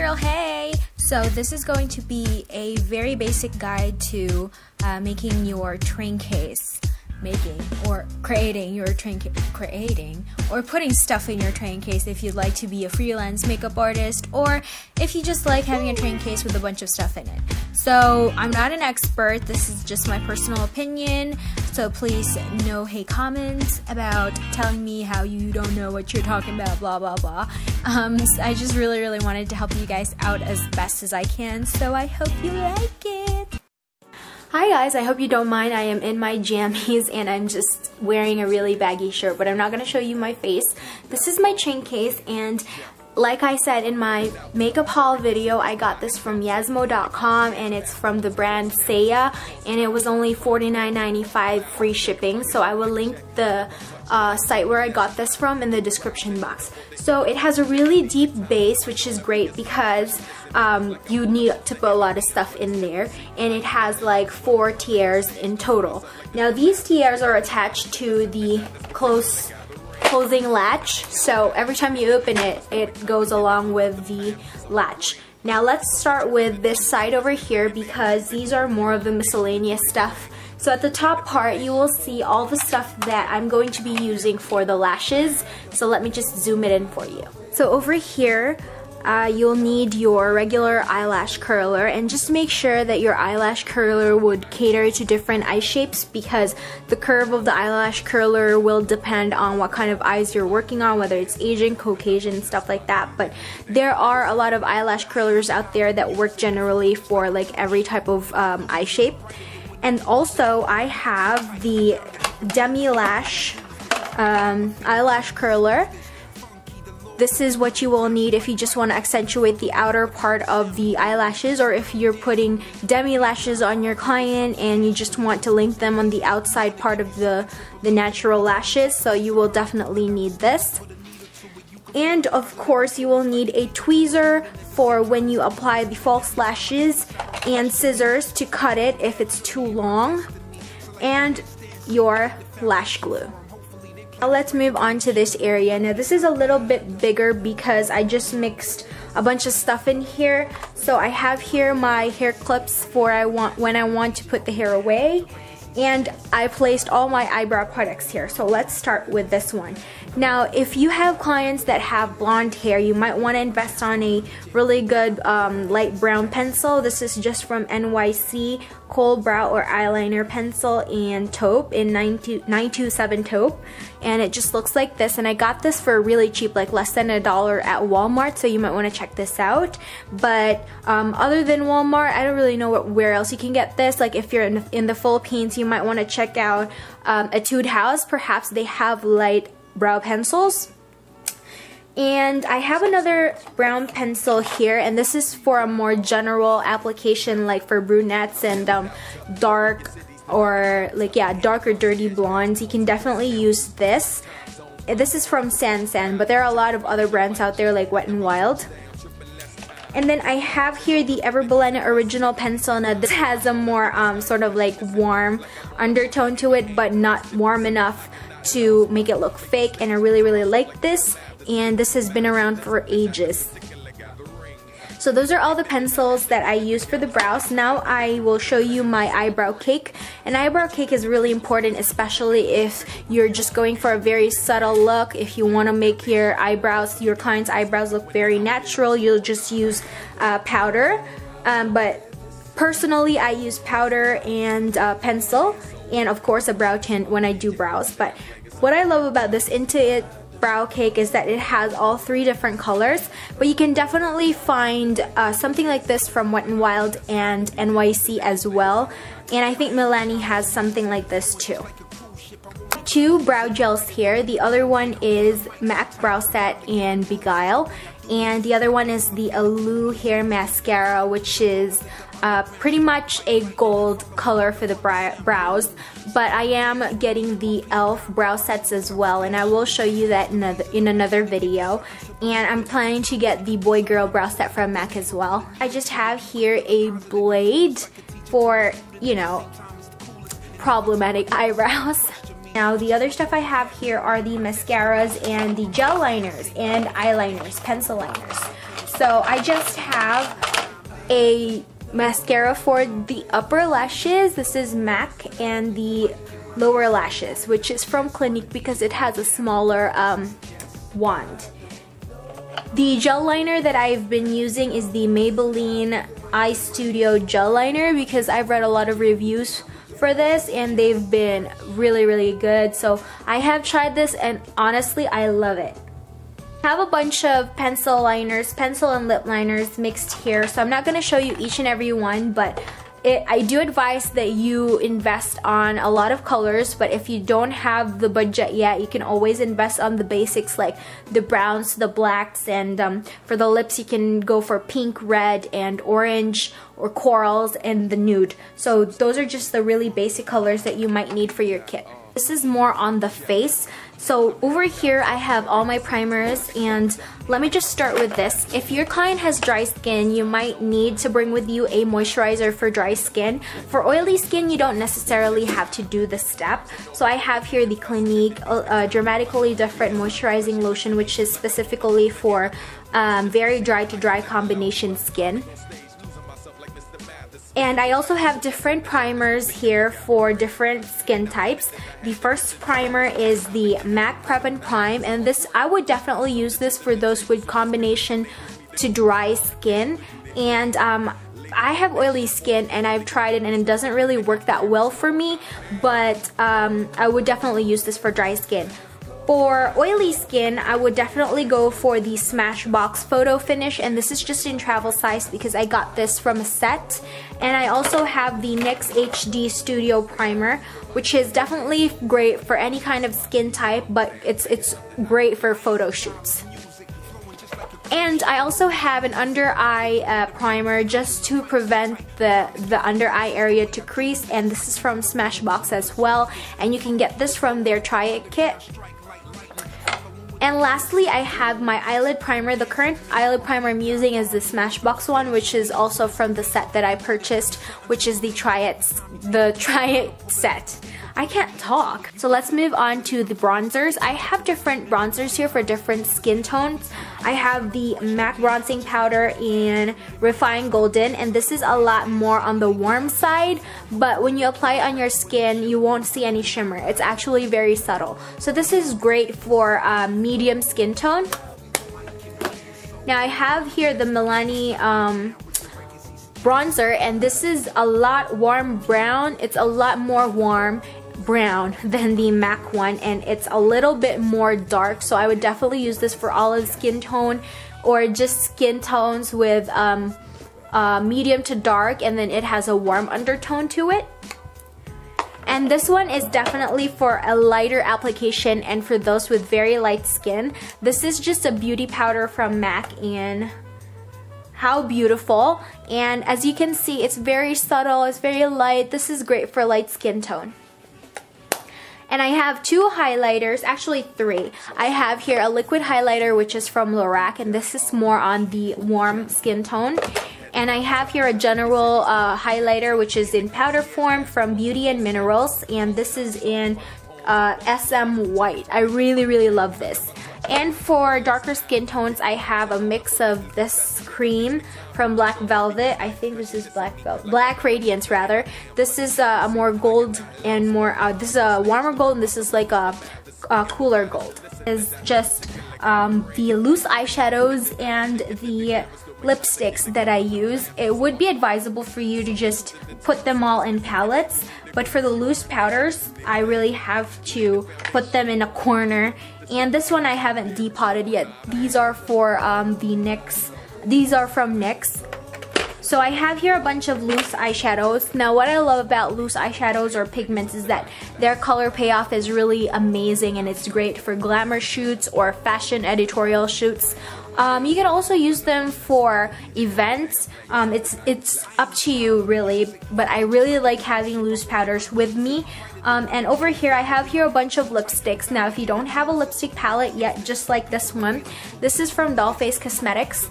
Girl, hey! So this is going to be a very basic guide to making your train case. Creating or putting stuff in your train case if you'd like to be a freelance makeup artist, or if you just like having a train case with a bunch of stuff in it. So I'm not an expert, this is just my personal opinion, so please no hate comments about telling me how you don't know what you're talking about, blah blah blah. I just really wanted to help you guys out as best as I can, so I hope you like it. Hi guys, I hope you don't mind. I am in my jammies and I'm just wearing a really baggy shirt, but I'm not going to show you my face. This is my train case, and like I said in my makeup haul video, I got this from Yasmo.com and it's from the brand SEYA, and it was only $49.95 free shipping, so I will link the site where I got this from in the description box. So it has a really deep base, which is great because you need to put a lot of stuff in there, and it has like 4 tiers in total. Now these tiers are attached to the closing latch, so every time you open it, it goes along with the latch. Now let's start with this side over here because these are more of the miscellaneous stuff. So at the top part, you will see all the stuff that I'm going to be using for the lashes. So let me just zoom it in for you. So over here, you'll need your regular eyelash curler, and just make sure that your eyelash curler would cater to different eye shapes, because the curve of the eyelash curler will depend on what kind of eyes you're working on, whether it's Asian, Caucasian, stuff like that. But there are a lot of eyelash curlers out there that work generally for like every type of eye shape. And also I have the Demi Lash eyelash curler. This is what you will need if you just want to accentuate the outer part of the eyelashes, or if you're putting demi lashes on your client and you just want to link them on the outside part of the natural lashes. So you will definitely need this. And of course you will need a tweezer for when you apply the false lashes, and scissors to cut it if it's too long, and your lash glue. Now let's move on to this area. Now this is a little bit bigger because I just mixed a bunch of stuff in here. So I have here my hair clips for when I want to put the hair away, and I placed all my eyebrow products here. So let's start with this one. Now if you have clients that have blonde hair, you might want to invest on a really good light brown pencil. This is just from NYC Kohl Brow or Eyeliner Pencil and Taupe in 927 Taupe, and it just looks like this, and I got this for really cheap, like less than $1 at Walmart, so you might want to check this out. But other than Walmart, I don't really know where else you can get this. Like if you're in the Philippines, you might want to check out Etude House. Perhaps they have light brow pencils. And I have another brown pencil here, and this is for a more general application, like for brunettes and dark or dirty blondes. You can definitely use this. This is from San, but there are a lot of other brands out there like Wet n Wild. And then I have here the Everblend Original Pencil. Now this has a more sort of like warm undertone to it, but not warm enough to make it look fake, and I really like this, and this has been around for ages. So those are all the pencils that I use for the brows. Now I will show you my eyebrow cake. An eyebrow cake is really important, especially if you're just going for a very subtle look. If you want to make your client's eyebrows look very natural, you'll just use powder. But personally I use powder and pencil, and of course a brow tint when I do brows. But what I love about this Into It brow cake is that it has all 3 different colors, but you can definitely find something like this from Wet n Wild and NYC as well, and I think Milani has something like this too. 2 brow gels here. The other one is MAC Brow Set and Beguile, and the other one is the Alu Hair Mascara, which is pretty much a gold color for the brows, but I am getting the e.l.f. brow sets as well, and I will show you that in another video. And I'm planning to get the Boy Girl brow set from MAC as well. I just have here a blade for, you know, problematic eyebrows. Now the other stuff I have here are the mascaras and the gel liners and eyeliners, pencil liners. So I just have a mascara for the upper lashes. This is MAC, and the lower lashes, which is from Clinique because it has a smaller wand. The gel liner that I've been using is the Maybelline Eye Studio gel liner because I've read a lot of reviews for this and they've been really good. So I have tried this and honestly I love it. I have a bunch of pencil liners, pencil and lip liners mixed here, so I'm not going to show you each and every one, but I do advise that you invest on a lot of colors, but if you don't have the budget yet, you can always invest on the basics like the browns, the blacks, and for the lips you can go for pink, red, and orange, or corals, and the nude. So those are just the really basic colors that you might need for your kit. This is more on the face. So over here I have all my primers, and let me just start with this. If your client has dry skin, you might need to bring with you a moisturizer for dry skin. For oily skin, you don't necessarily have to do this step. So I have here the Clinique Dramatically Different Moisturizing Lotion, which is specifically for very dry to dry combination skin. And I also have different primers here for different skin types. The first primer is the MAC Prep and Prime, and this I would definitely use this for those with combination to dry skin. And I have oily skin and I've tried it and it doesn't really work that well for me, but I would definitely use this for dry skin. For oily skin, I would definitely go for the Smashbox Photo Finish, and this is just in travel size because I got this from a set. And I also have the NYX HD Studio Primer, which is definitely great for any kind of skin type, but it's great for photo shoots. And I also have an under eye primer just to prevent the under eye area to crease, and this is from Smashbox as well, and you can get this from their Try It kit. And lastly, I have my eyelid primer. The current eyelid primer I'm using is the Smashbox one, which is also from the set that I purchased, which is the Try It set. I can't talk. So let's move on to the bronzers. I have different bronzers here for different skin tones. I have the MAC Bronzing Powder in Refined Golden, and this is a lot more on the warm side, but when you apply it on your skin, you won't see any shimmer. It's actually very subtle. So this is great for medium skin tone. Now I have here the Milani bronzer, and this is a lot warm brown. It's a lot more warm brown than the MAC one, and it's a little bit more dark, so I would definitely use this for olive skin tone or just skin tones with medium to dark, and then it has a warm undertone to it. And this one is definitely for a lighter application and for those with very light skin. This is just a beauty powder from MAC, and how beautiful. And as you can see, it's very subtle, it's very light. This is great for light skin tone. And I have two highlighters, actually three. I have here a liquid highlighter, which is from Lorac, and this is more on the warm skin tone. And I have here a general highlighter, which is in powder form from Beauty and Minerals, and this is in SM White. I really love this. And for darker skin tones, I have a mix of this cream from Black Velvet. I think this is Black Radiance rather. This is a more gold and more, this is a warmer gold, and this is like a cooler gold. Is just the loose eyeshadows and the lipsticks that I use. It would be advisable for you to just put them all in palettes, but for the loose powders, I really have to put them in a corner. And this one I haven't depotted yet. These are for the NYX. These are from NYX. So I have here a bunch of loose eyeshadows. Now what I love about loose eyeshadows or pigments is that their color payoff is really amazing, and it's great for glamour shoots or fashion editorial shoots. You can also use them for events. It's up to you really, but I really like having loose powders with me. And over here I have here a bunch of lipsticks. Now if you don't have a lipstick palette yet, just like this one, this is from Dollface Cosmetics,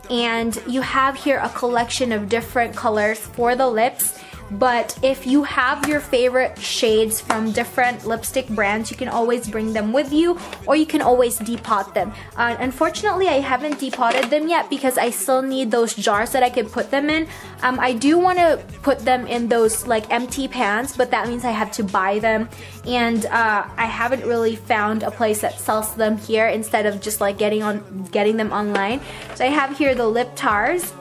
and you have here a collection of different colors for the lips. but if you have your favorite shades from different lipstick brands, you can always bring them with you, or you can always depot them. Unfortunately, I haven't depotted them yet because I still need those jars that I could put them in. I do want to put them in those like empty pans, but that means I have to buy them, and I haven't really found a place that sells them here instead of just like getting them online. So I have here the lip tars,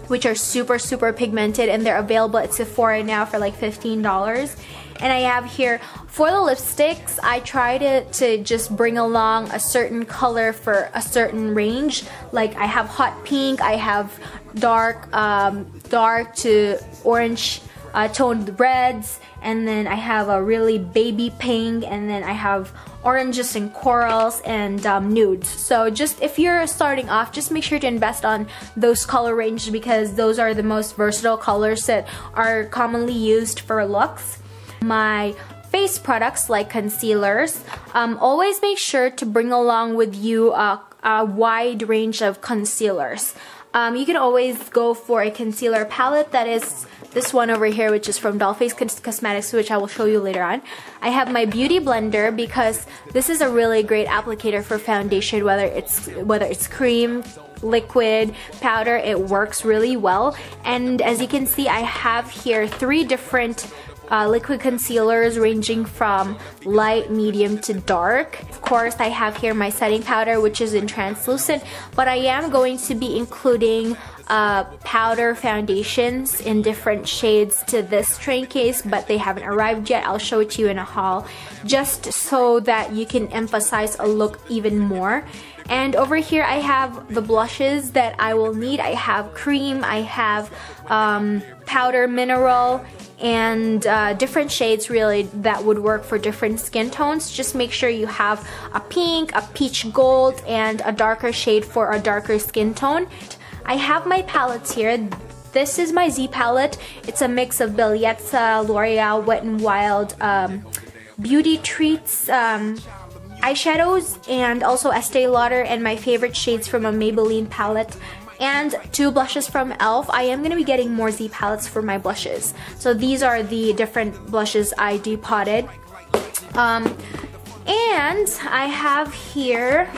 which are super pigmented, and they're available at Sephora now for like $15. And I have here, for the lipsticks, I try to just bring along a certain color for a certain range. Like I have hot pink, I have dark to orange toned reds, and then I have a really baby pink, and then I have oranges and corals and nudes. So just if you're starting off, just make sure to invest on those color ranges because those are the most versatile colors that are commonly used for looks. My face products like concealers, always make sure to bring along with you a wide range of concealers. You can always go for a concealer palette that is this one over here, which is from Dollface Cosmetics, which I will show you later on. I have my beauty blender because this is a really great applicator for foundation, whether it's cream, liquid, powder, it works really well. And as you can see, I have here 3 different liquid concealers ranging from light, medium to dark. Of course, I have here my setting powder, which is in translucent, but I am going to be including powder foundations in different shades to this train case, but they haven't arrived yet. I'll show it to you in a haul just so that you can emphasize a look even more. And over here I have the blushes that I will need. I have cream, I have powder mineral, and different shades really that would work for different skin tones. Just make sure you have a pink, a peach gold, and a darker shade for a darker skin tone. I have my palettes here. This is my Z palette. It's a mix of Bellezza, L'Oreal, Wet n Wild, Beauty Treats, eyeshadows, and also Estee Lauder, and my favorite shades from a Maybelline palette, and 2 blushes from e.l.f. I am going to be getting more Z palettes for my blushes. So these are the different blushes I depotted. And I have here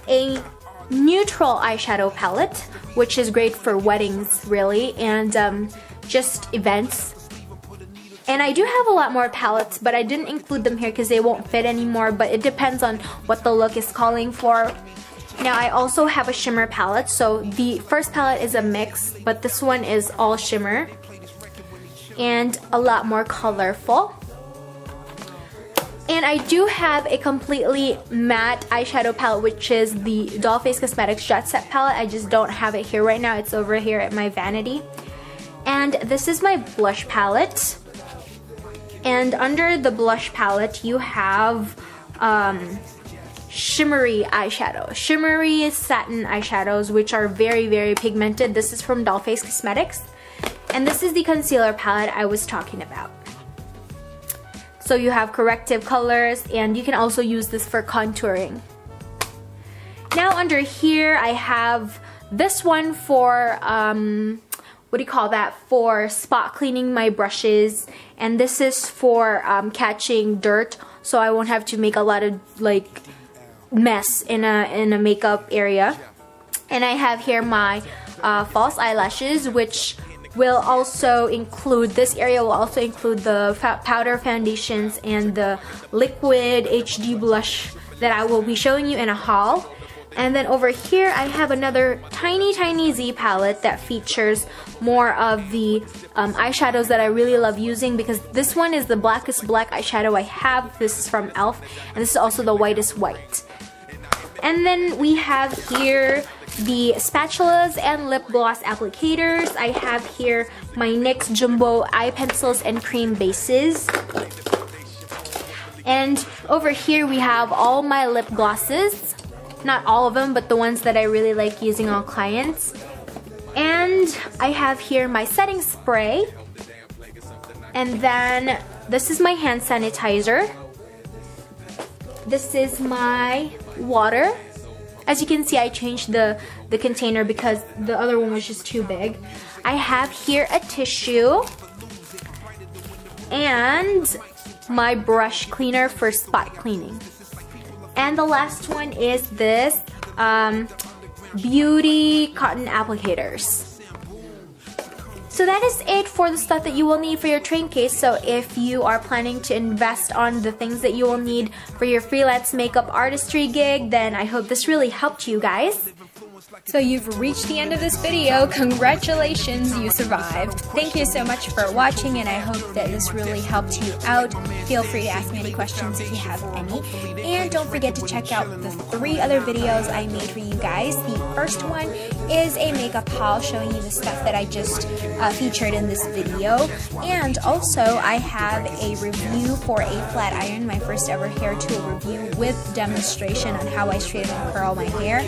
a neutral eyeshadow palette, which is great for weddings really, and just events. And I do have a lot more palettes, but I didn't include them here because they won't fit anymore, but it depends on what the look is calling for. Now I also have a shimmer palette. So the first palette is a mix, but this one is all shimmer and a lot more colorful. And I do have a completely matte eyeshadow palette, which is the Dollface Cosmetics Jet Set palette. I just don't have it here right now. It's over here at my vanity. And this is my blush palette. And under the blush palette, you have shimmery eyeshadow, shimmery satin eyeshadows, which are very pigmented. This is from Dollface Cosmetics. And this is the concealer palette I was talking about. So you have corrective colors, and you can also use this for contouring. Now under here, I have this one for, what do you call that? For spot cleaning my brushes. And this is for catching dirt, so I won't have to make a lot of like mess in a makeup area. And I have here my false eyelashes, which will also include, this area will also include the powder foundations and the liquid HD blush that I will be showing you in a haul. And then over here I have another tiny Z palette that features more of the eyeshadows that I really love using, because this one is the blackest black eyeshadow I have. This is from e.l.f. and this is also the whitest white. And then we have here the spatulas and lip gloss applicators. I have here my NYX Jumbo eye pencils and cream bases. And over here we have all my lip glosses. Not all of them, but the ones that I really like using on clients. And I have here my setting spray. And then this is my hand sanitizer. This is my water. As you can see, I changed the container because the other one was just too big. I have here a tissue. and my brush cleaner for spot cleaning. And the last one is this beauty cotton applicators. So that is it for the stuff that you will need for your train case. So if you are planning to invest on the things that you will need for your freelance makeup artistry gig, then I hope this really helped you guys. So you've reached the end of this video. Congratulations, you survived. Thank you so much for watching, and I hope that this really helped you out. Feel free to ask me any questions if you have any. And don't forget to check out the 3 other videos I made for you guys. The first one is a makeup haul showing you the stuff that I just featured in this video. And also I have a review for a flat iron, my first ever hair tool review with demonstration on how I straighten and curl my hair.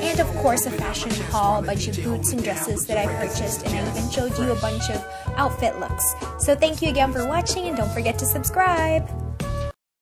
And of course a fashion haul, a bunch of boots and dresses that I purchased, and I even showed you a bunch of outfit looks. So thank you again for watching, and don't forget to subscribe!